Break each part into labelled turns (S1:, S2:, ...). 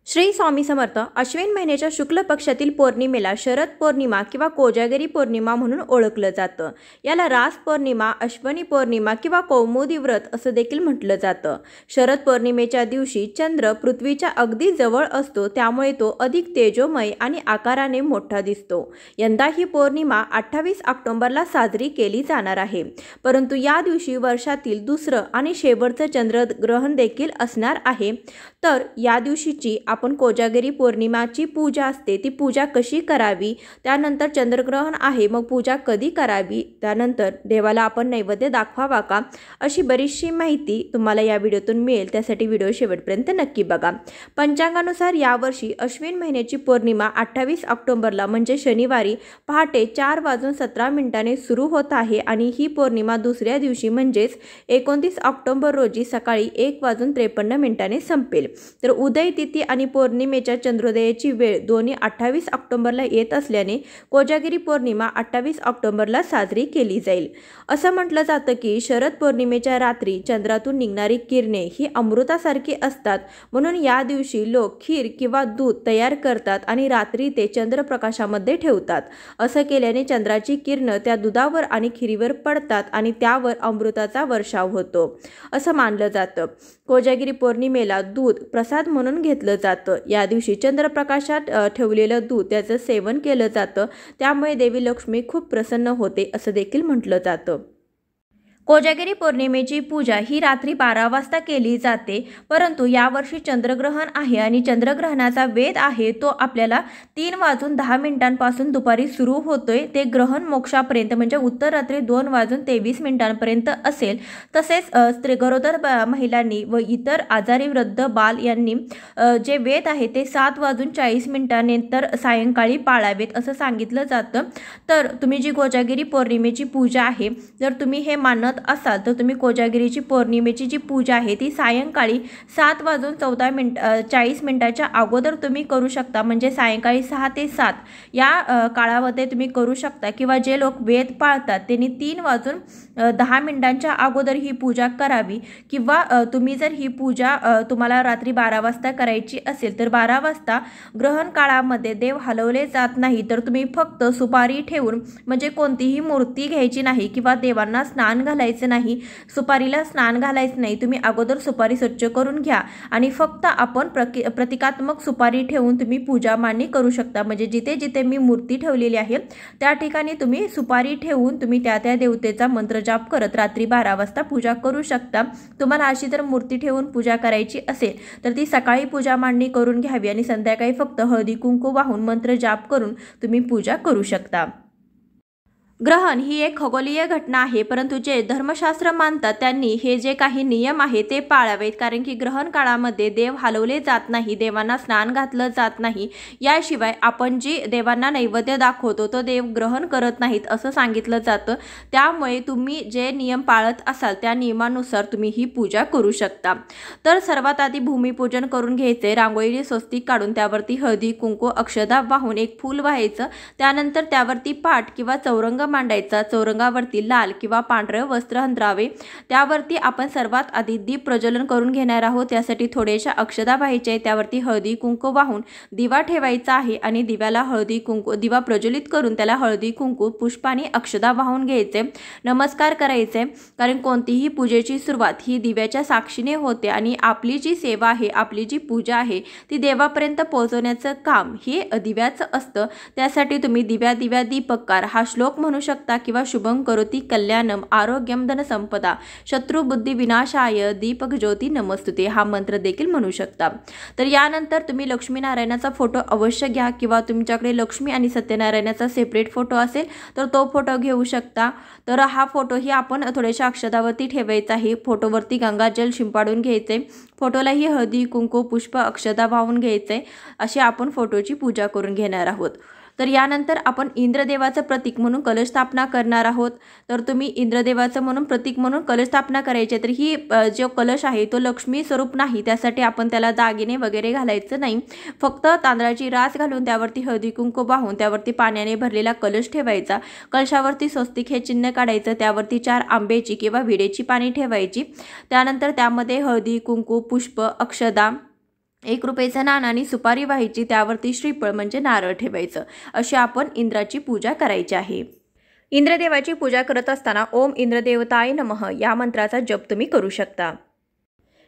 S1: श्री स्वामी समर्थ अश्विन महिन्याच्या शुक्ल पक्षातील पौर्णिमेला शरद पौर्णिमा किंवा कोजागिरी पौर्णिमा म्हणून ओळखलं जातं। याला रास पौर्णिमा, अश्विनी पौर्णिमा किंवा कौमुदी व्रत असं देखील म्हटलं जातं। शरद पौर्णिमेच्या दिवशी चंद्र पृथ्वीच्या अगदी जवळ असतो, त्यामुळे तो अधिक तेजोमय आणि आकाराने मोठा दिसतो। यंदा ही पौर्णिमा 28 ऑक्टोबरला साजरी केली जाणार आहे, परंतु या दिवशी वर्षातील दुसरं आणि शेवटचं चंद्रग्रहण देखील असणार आहे। तर या दिवशीची आपण कोजागिरी पौर्णिमाची पूजा असते, ती पूजा कशी करावी, त्यानंतर चंद्रग्रहण आहे मग पूजा कधी करावी, त्यानंतर देवाला आपण नैवेद्य दाखवावा का, अशी बरीचशी माहिती तुम्हाला या व्हिडिओतून मिळेल। त्यासाठी व्हिडिओ शेवटपर्यंत नक्की बघा। पंचांगानुसार यावर्षी अश्विन महिन्याची पौर्णिमा 28 ऑक्टोबरला म्हणजे शनिवारी पहाटे 4:17 सुरू होत आहे आणि ही पौर्णिमा दुसऱ्या दिवशी म्हणजेच 29 ऑक्टोबर रोजी सकाळी 1:53 संपेल। तर उदय तिथी आणि पौर्णिमेच्या चंद्रोदयाची वेळ दोन्ही 28 ऑक्टोबरला येत असल्याने कोजागिरी पौर्णिमा 28 ऑक्टोबरला साजरी केली जाईल। असं म्हटलं जातं की शरद पौर्णिमेच्या रात्री चंद्रातून निघणारी किरणे ही अमृतासारखी असतात, म्हणून या दिवशी लोक खीर किंवा दूध तयार करतात आणि रात्री ते चंद्रप्रकाशामध्ये ठेवतात। असं केल्याने चंद्राची किरणं त्या दुधावर आणि खीरीवर पडतात आणि त्यावर अमृताचा वर्षाव होतो असं मानलं जातं। कोजागिरी पौर्णिमेला दूध प्रसाद म्हणून घेतलं जातं। या दिवशी चंद्रप्रकाशात ठेवलेलं दूध त्याचं सेवन केलं जातं, त्यामुळे देवी लक्ष्मी खूप प्रसन्न होते असं देखील म्हटलं जातं। कोजागिरी पौर्णिमेची पूजा ही रात्री 12 वाजता केली जाते, परंतु यावर्षी चंद्रग्रहण आहे आणि चंद्रग्रहणाचा वेध आहे तो आपल्याला 3:10 दुपारी सुरू होतोय, ते ग्रहण मोक्षापर्यंत म्हणजे उत्तर रात्री 2:23 असेल। तसेच गरोदर महिलांनी व इतर आजारी वृद्ध बाल यांनी जे वेध आहे ते 7:40 नंतर सायंकाळी पाळावेत असं सांगितलं जातं। तर तुम्ही जी कोजागिरी पौर्णिमेची पूजा आहे, जर तुम्ही हे मानत असाल तर तुम्ही कोजागिरीची पौर्णिमेची जी पूजा आहे ती सायंकाळी 7:40 अगोदर तुम्ही करू शकता, म्हणजे सायंकाळी 6 ते 7 या काळामध्ये तुम्ही करू शकता, किंवा जे लोक वेद पाळतात त्यांनी 3:10 अगोदर ही पूजा करावी, किंवा तुम्ही जर ही पूजा तुम्हाला रात्री 12 वाजता करायची असेल तर 12 वाजता ग्रहण काळामध्ये देव हलवले जात नाही, तर तुम्ही फक्त सुपारी ठेवून म्हणजे कोणतीही मूर्ती घ्यायची नाही किंवा देवांना स्नान घालायचं नाही, सुपारीला स्नान घालायचं नाही। तुम्ही अगोदर सुपारी स्वच्छ करून घ्या आणि फक्त आपण प्रतिकात्मक सुपारी ठेवून तुम्ही पूजा मांडणी करू शकता, म्हणजे जिथे जिथे मी मूर्ती ठेवलेली आहे त्या ठिकाणी तुम्ही सुपारी ठेवून तुम्ही त्या देवतेचा मंत्र जाप करत रात्री 12 वाजता पूजा करू शकता। तुम्हाला अशी जर मूर्ती ठेवून पूजा करायची असेल तर ती सकाळी पूजा मांडणी करून घ्यावी आणि संध्याकाळी फक्त हळदी कुंकू वाहून मंत्र जाप करून तुम्ही पूजा करू शकता। ग्रहण ही एक खगोलीय घटना आहे, परंतु जे धर्मशास्त्र मानतात त्यांनी हे जे काही नियम आहे ते पाळावेत, कारण की ग्रहण काळामध्ये देव हलवले जात नाही, देवांना स्नान घातलं जात नाही, याशिवाय आपण जी देवांना नैवेद्य दाखवतो तो देव ग्रहण करत नाहीत असं सांगितलं जातं। त्यामुळे तुम्ही जे नियम पाळत असाल त्या नियमानुसार तुम्ही ही पूजा करू शकता। तर सर्वात आधी भूमिपूजन करून घ्यायचे, रांगोळी स्वस्तिक काढून त्यावरती हळदी कुंकू अक्षदा वाहून एक फूल व्हायचं, त्यानंतर त्यावरती पाट किंवा चौरंग मांडायचा, चौरंगावरती लाल किंवा पांढरे वस्त्र अंतरावे, त्यावरती आपण सर्वात आधी दीप प्रज्वलन करून घेणार आहोत। त्यासाठी थोड्याशा अक्षदा व्हायच्या, त्यावरती हळदी कुंकू वाहून दिवा ठेवायचा आहे आणि दिव्याला दिवा प्रज्वलित करून त्याला हळदी कुंकू पुष्पाने अक्षदा वाहून घ्यायचे, नमस्कार करायचे, कारण कोणतीही पूजेची सुरुवात ही दिव्याच्या साक्षीने होते आणि आपली जी सेवा आहे, आपली जी पूजा आहे ती देवापर्यंत पोहोचवण्याचं काम हे दिव्याचं असतं। त्यासाठी तुम्ही दिव्या दिव्या दीपकार हा श्लोक म्हणू शकता किंवा शुभं करोति कल्याणम आरोग्यम धन संपदा शत्रु बुद्धी विनाशाय दीपक ज्योती नमस्तुते हा मंत्र देखील म्हणू शकता। तर यानंतर तुम्ही लक्ष्मीनारायणाचा फोटो अवश्य घ्या, किंवा तुमच्याकडे लक्ष्मी आणि सत्यनारायणाचा सेपरेट फोटो असेल तर तो फोटो घेऊ शकता। तर हा फोटो ही आपण थोड्याशा अक्षदावरती ठेवायचा आहे, फोटोवरती गंगाजल शिंपाडून घ्यायचे, फोटोलाही हळदी कुंकू पुष्प अक्षदा वाहून घ्यायचे, अशी आपण फोटोची पूजा करून घेणार आहोत। तर यानंतर आपण इंद्रदेवाचं प्रतीक म्हणून कलश स्थापना करणार आहोत। तर तुम्ही इंद्रदेवाचं म्हणून प्रतीक म्हणून कलश स्थापना करायची, तर ही जो कलश आहे तो लक्ष्मी स्वरूप नाही, त्यासाठी आपण त्याला दागिने वगैरे घालायचं नाही, फक्त तांदळाची रास घालून त्यावरती हळदी कुंकू वाहून त्यावरती पाण्याने भरलेला कलश ठेवायचा, कलशावरती स्वस्तिक हे चिन्ह काढायचं, त्यावरती 4 आंब्याची किंवा विड्याची पाने ठेवायची, त्यानंतर त्यामध्ये हळदी कुंकू पुष्प अक्षदा 1 रुपयाचं नाणं आणि सुपारी व्हायची, त्यावरती श्रीफळ म्हणजे नारळ ठेवायचं. अशी आपण इंद्राची पूजा करायची आहे. इंद्रदेवाची पूजा करत असताना ओम इंद्रदेवताय नमः या मंत्राचा जप तुम्ही करू शकता.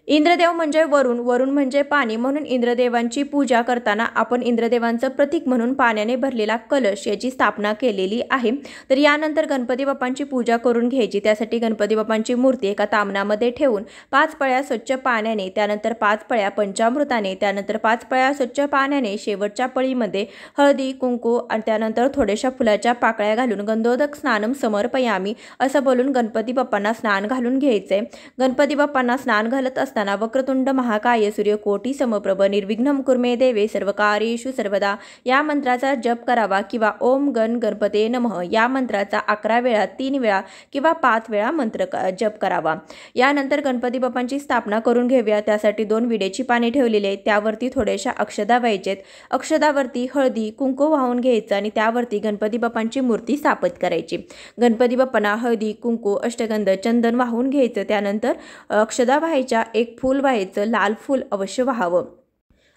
S1: इंद्रदेव म्हणजे वरुण, वरुण म्हणजे पाणी, म्हणून इंद्रदेवांची पूजा करताना आपण इंद्रदेवांचं प्रतीक म्हणून पाण्याने भरलेला कलश याची स्थापना केलेली आहे. तर यानंतर गणपती बाप्पांची पूजा करून घ्यायची. त्यासाठी गणपती बाप्पांची मूर्ती एका तामणामध्ये ठेवून 5 पळ्या स्वच्छ पाण्याने, त्यानंतर 5 पळ्या पंचामृताने, त्यानंतर 5 पळ्या स्वच्छ पाण्याने, शेवटच्या पळीमध्ये हळदी कुंकू आणि त्यानंतर थोड्याशा फुलाच्या पाकळ्या घालून गंधोदक स्नानम समर्पयामी असं बोलून गणपती बाप्पांना स्नान घालून घ्यायचंय. गणपती बाप्पांना स्नान घालत असताना वक्रतुंड महाकाय सूर्यकोटी समप्रभ निर्विघ्नं कुर्मे देवे सर्वकार्येषु सर्वदा या मंत्राचा जप करावा किंवा ओम गण गणपते नमः या मंत्राचा 11 वेळा, 3 वेळा किंवा 5 वेळा मंत्र जप करावा. यानंतर गणपती बाप्पांची स्थापना करून घेऊया. त्यासाठी 2 विड्याची पाने ठेवलेली आहेत, त्यावरती थोड्याशा अक्षदा व्हायचेत. अक्षदावरती हळदी कुंकू वाहून घ्यायचं आणि त्यावरती गणपती बाप्पांची मूर्ती स्थापित करायची. गणपती बाप्पांना हळदी कुंकू अष्टगंध चंदन वाहून घ्यायचं. त्यानंतर अक्षदा व्हायच्या, 1 फूल व्हायचं, लाल फूल अवश्य व्हावं.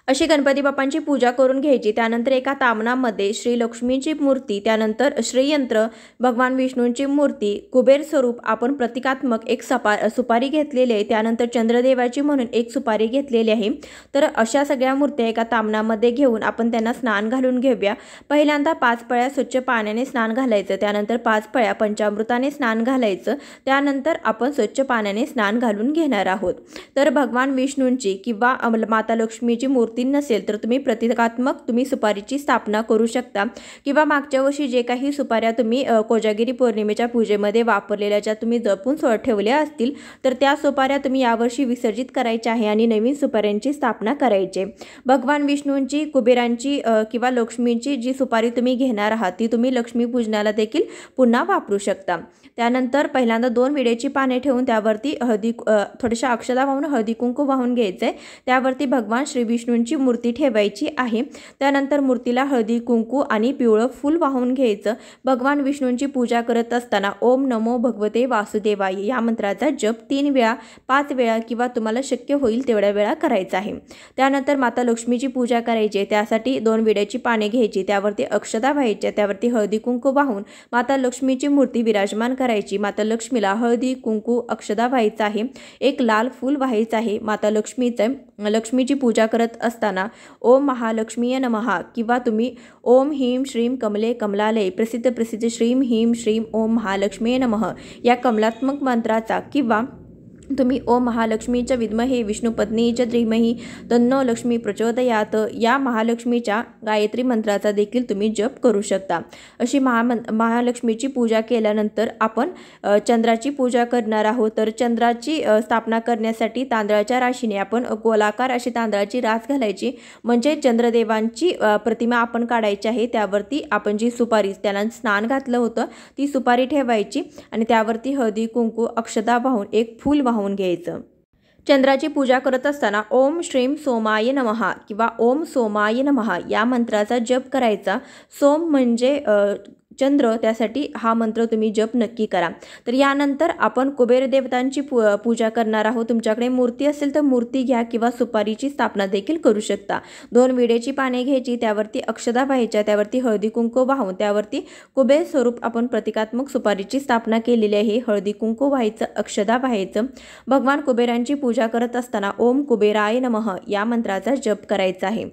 S1: अशी गणपती बाप्पांची पूजा करून घ्यायची. त्यानंतर एका तामणामध्ये श्री लक्ष्मीची मूर्ती, त्यानंतर श्रीयंत्र, भगवान विष्णूंची मूर्ती, कुबेर स्वरूप आपण प्रतिकात्मक 1 सुपारी घेतलेली आहे. त्यानंतर चंद्रदेवाची म्हणून 1 सुपारी घेतलेली आहे. तर अशा सगळ्या मूर्त्या एका तामणामध्ये घेऊन आपण त्यांना स्नान घालून घेऊया. पहिल्यांदा 5 पळ्या स्वच्छ पाण्याने स्नान घालायचं, त्यानंतर 5 पळ्या पंचामृताने स्नान घालायचं, त्यानंतर आपण स्वच्छ पाण्याने स्नान घालून घेणार आहोत. तर भगवान विष्णूंची किंवा माता लक्ष्मीची मूर्ती नसेल तर तुम्ही प्रतिकात्मक सुपारीची स्थापना करू शकता किंवा मागच्या वर्षी जे काही सुपाऱ्या तुम्ही कोजागिरी पौर्णिमेच्या पूजेमध्ये वापरलेल्या ज्या तुम्ही जपून ठेवल्या असतील तर त्या सुपाऱ्या तुम्ही यावर्षी विसर्जित करायच्या आहे आणि नवीन सुपाऱ्यांची स्थापना करायची. भगवान विष्णूंची, कुबेरांची किंवा लक्ष्मींची जी सुपारी तुम्ही घेणार आहात ती तुम्ही लक्ष्मी पूजनाला देखील पुन्हा वापरू शकता. त्यानंतर पहिल्यांदा 2 विड्याची पाने ठेवून त्यावरती थोड्याशा अक्षदा वाहून हळदी कुंकू वाहून घ्यायचंय. त्यावरती भगवान श्री विष्णूंची मूर्ती ठेवायची आहे. त्यानंतर मूर्तीला हळदी कुंकू आणि पिवळं फूल वाहून घ्यायचं. भगवान विष्णूंची पूजा करत असताना ओम नमो भगवते वासुदेवाय या मंत्राचा जप 3 वेळा, 5 वेळा किंवा तुम्हाला शक्य होईल तेवढ्या वेळा करायचा आहे. त्यानंतर माता लक्ष्मीची पूजा करायची. त्यासाठी 2 विड्याची पाने घ्यायची, त्यावरती अक्षदा व्हायच्या, त्यावरती हळदी कुंकू वाहून माता लक्ष्मीची मूर्ती विराजमान करायची. माता लक्ष्मीला हळदी कुंकू अक्षदा व्हायचा आहे, 1 लाल फूल व्हायचं आहे. माता लक्ष्मीची पूजा करत असताना ओम महालक्ष्मीय नमः किंवा तुम्ही ओम ह्रीं श्रीं कमले कमलालय प्रसिद्ध श्रीं ह्रीं श्रीं ओम महालक्ष्मीय नमः या कमलात्मक मंत्राचा किंवा तुम्ही ओम महालक्ष्मीच्या विद्महे विष्णुपत्नीच्या धीमहि तन्नो लक्ष्मी प्रचोदयात या महालक्ष्मीच्या गायत्री मंत्राचा देखील तुम्ही जप करू शकता. अशी महालक्ष्मीची पूजा केल्यानंतर आपण चंद्राची पूजा करणार आहोत. तर चंद्राची स्थापना करण्यासाठी तांदळाच्या राशीने आपण गोलाकार अशी तांदळाची रास घालायची, म्हणजे चंद्रदेवांची प्रतिमा आपण काढायची आहे. त्यावरती आपण जी सुपारी त्याला स्नान घातलं होतं ती सुपारी ठेवायची आणि त्यावरती हळदी कुंकू अक्षता वाहून 1 फूल वाहून घ्यायचं. चंद्राची पूजा करत असताना ओम श्रीं सोमाय नमः किंवा ओम सोमाय नमः या मंत्राचा जप करायचा. सोम म्हणजे चंद्र, त्यासाठी हा मंत्र तुम्ही जप नक्की करा. तर यानंतर आपण कुबेर देवतांची पूजा करणार आहोत. तुमच्याकडे मूर्ती असेल तर मूर्ती घ्या किंवा सुपारीची स्थापना देखील करू शकता. 2 विड्याची पाने घ्यायची, त्यावरती अक्षदा व्हायच्या, त्यावरती हळदी कुंकू वाहून त्यावरती कुबेर स्वरूप आपण प्रतिकात्मक सुपारीची स्थापना केलेली आहे. हळदी कुंकू व्हायचं, अक्षदा व्हायचं. भगवान कुबेरांची पूजा करत असताना ओम कुबेराय नमः या मंत्राचा जप करायचा आहे.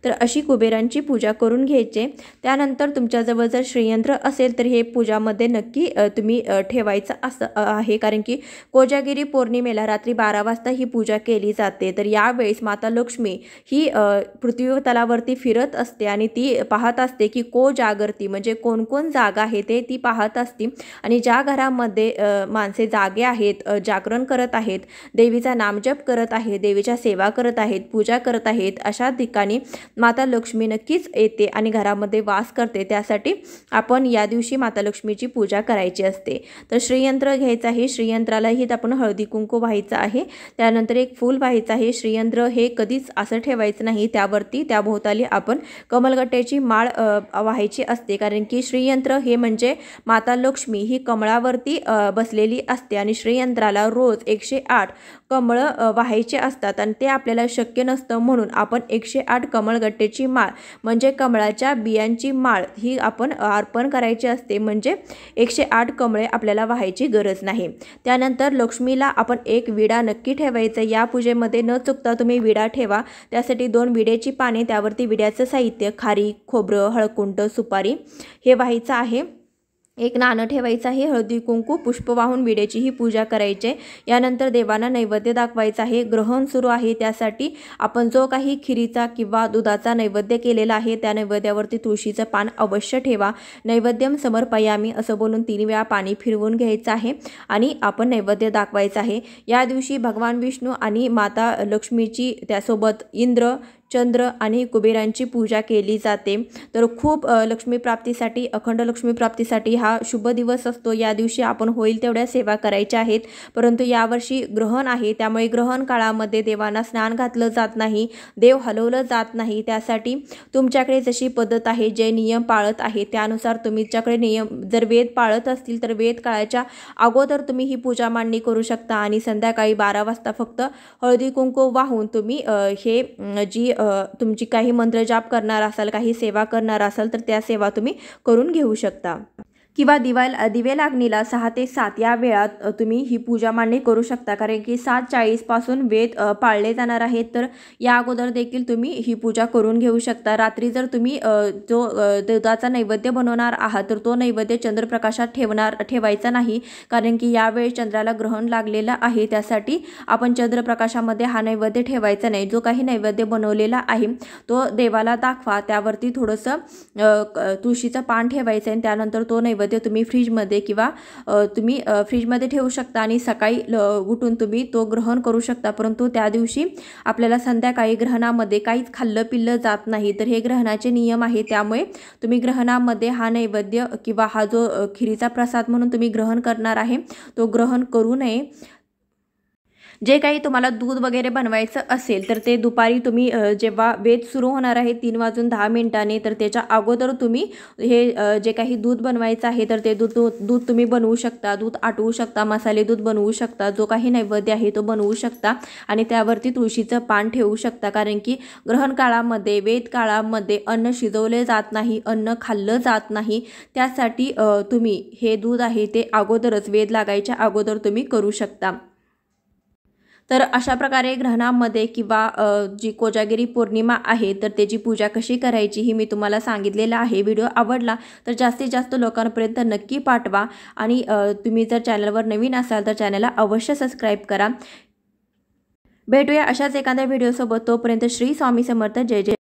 S1: तर अशी कुबेरांची पूजा करून घ्यायचे. त्यानंतर तुमच्याजवळ जर श्रीयंत्र असेल तर हे पूजामध्ये नक्की तुम्ही ठेवायचं असं आहे, कारण की कोजागिरी पौर्णिमेला रात्री 12 वाजता ही पूजा केली जाते. तर यावेळेस माता लक्ष्मी ही पृथ्वी तलावरती फिरत असते आणि ती पाहत असते की को जागरती म्हणजे कोण जागा आहे ते ती पाहत असते आणि ज्या घरामध्ये माणसे जागे आहेत, जागरण करत आहेत, देवीचा नामजप करत आहेत, देवीच्या सेवा करत आहेत, पूजा करत आहेत, अशा ठिकाणी माता लक्ष्मी नक्कीच येते आणि घरामध्ये वास करते, त्यासाठी आपण या दिवशी माता लक्ष्मीची पूजा करायची असते। तर श्रीयंत्र घ्यायचं आहे, श्रीयंत्रालाही आपण हळदी कुंकू व्हायचं आहे, त्यानंतर एक फूल व्हायचं आहे। श्रीयंत्र हे कधीच असं ठेवायचं नाही, त्यावरती त्याभोवताली आपण कमलगट्ट्याची माळ व्हायची असते, कारण की श्रीयंत्र हे म्हणजे माता लक्ष्मी ही कमळावरती बसलेली असते आणि श्रीयंत्राला रोज 108 कमळ व्हायचे असतात आणि ते आपल्याला शक्य नसतं, म्हणून आपण 108 कमळगट्ट्याची माळ म्हणजे कमळाच्या बियांची माळ ही आपण अर्पण करायची असते, म्हणजे 108 कमळे आपल्याला व्हायची गरज नाही। त्यानंतर लक्ष्मीला आपण एक विडा नक्की ठेवायचा, या पूजेमध्ये न चुकता तुम्ही विडा ठेवा। त्यासाठी 2 विड्याची पाने, त्यावरती विड्याचं साहित्य खारीक, खोबरं, हळकुंड, सुपारी हे व्हायचं आहे। एक नाणं ठेवायचं आहे, हळदी कुंकू पुष्प वाहून विड्याची ही पूजा करायची। यानंतर देवांना नैवेद्य दाखवायचा आहे। ग्रहण सुरू आहे, त्यासाठी आपण जो काही खिरीचा किंवा दुधाचा नैवेद्य केलेला आहे त्या नैवेद्यावरती तुळशीचं पान अवश्य ठेवा। नैवेद्यम समर्पयामी असं बोलून 3 वेळा पाणी फिरवून घ्यायचं आहे आणि आपण नैवेद्य दाखवायचं आहे। या दिवशी भगवान विष्णू आणि माता लक्ष्मीची त्यासोबत इंद्र, चंद्र आणि कुबेरांची पूजा केली जाते। तर खूप लक्ष्मी प्राप्तीसाठी, अखंड लक्ष्मी प्राप्तीसाठी हा शुभ दिवस असतो। या दिवशी आपण होईल तेवढ्या सेवा करायच्या आहेत, परंतु यावर्षी ग्रहण आहे, त्यामुळे ग्रहण काळामध्ये देवांना स्नान घातलं जात नाही, देव हलवलं जात नाही। त्यासाठी तुमच्याकडे जशी पद्धत आहे, जे नियम पाळत आहे त्यानुसार तुमच्याकडे नियम, जर वेद पाळत असतील तर वेद काळाच्या अगोदर तुम्ही ही पूजा मांडणी करू शकता आणि संध्याकाळी 12 वाजता फक्त हळदी कुंकू वाहून तुम्ही हे जी तुमची काही मंत्र जाप करणार असाल, काही सेवा करणार असाल तर त्या सेवा तुम्ही करून घेऊ शकता। किंवा दिवे लागणीला 6 ते 7 या वेळात तुम्ही ही पूजा मांडणी करू शकता, कारण की 7:40 पासून वेद पाळले जाणार आहेत, तर या अगोदर देखील तुम्ही ही पूजा करून घेऊ शकता। रात्री जर तुम्ही जो दुधाचा नैवेद्य बनवणार आहात तर तो नैवेद्य चंद्रप्रकाशात ठेवायचा नाही, कारण की यावेळी चंद्राला ग्रहण लागलेलं आहे, त्यासाठी आपण चंद्रप्रकाशामध्ये हा नैवेद्य ठेवायचा नाही। जो काही नैवेद्य बनवलेला आहे तो देवाला दाखवा, त्यावरती थोडंसं तुळशीचं पान ठेवायचं आणि त्यानंतर तो नैवेद्य तुम्ही फ्रीजमध्ये किंवा तुम्ही फ्रीजमध्ये ठेवू शकता आणि सकाळी उठून तुम्ही तो ग्रहण करू शकता। परंतु त्या दिवशी आपल्याला संध्याकाळी ग्रहणामध्ये काहीच खाल्लं पिल्लं जात नाही, तर हे ग्रहणाचे नियम आहे, त्यामुळे तुम्ही ग्रहणामध्ये हा नैवेद्य किंवा हा जो खिरीचा प्रसाद म्हणून तुम्ही ग्रहण करणार आहे तो ग्रहण करू नये। जे काही तुम्हाला दूध वगैरे बनवायचं असेल तर ते दुपारी तुम्ही जेव्हा वेद सुरू होणार आहे 3:10 तर त्याच्या अगोदर तुम्ही हे जे काही दूध बनवायचं आहे तर ते दूध तुम्ही बनवू शकता, दूध आटवू शकता, मसाले दूध बनवू शकता, जो काही नैवेद्य आहे तो बनवू शकता आणि त्यावरती तुळशीचं पान ठेवू शकता, कारण की ग्रहण काळामध्ये, वेद काळामध्ये अन्न शिजवले जात नाही, अन्न खाल्लं जात नाही, त्यासाठी तुम्ही हे दूध आहे ते अगोदरच वेद लागायच्या अगोदर तुम्ही करू शकता। तर अशा प्रकारे ग्रहणामध्ये किंवा जी कोजागिरी पौर्णिमा आहे तर त्याची पूजा कशी करायची ही मी तुम्हाला सांगितलेलं आहे। व्हिडिओ आवडला तर जास्तीत जास्त लोकांपर्यंत नक्की पाठवा आणि तुम्ही जर चॅनलवर नवीन असाल तर चॅनलला अवश्य सबस्क्राईब करा। भेटूया अशाच एखाद्या व्हिडिओसोबत, तोपर्यंत श्री स्वामी समर्थ, जय जय।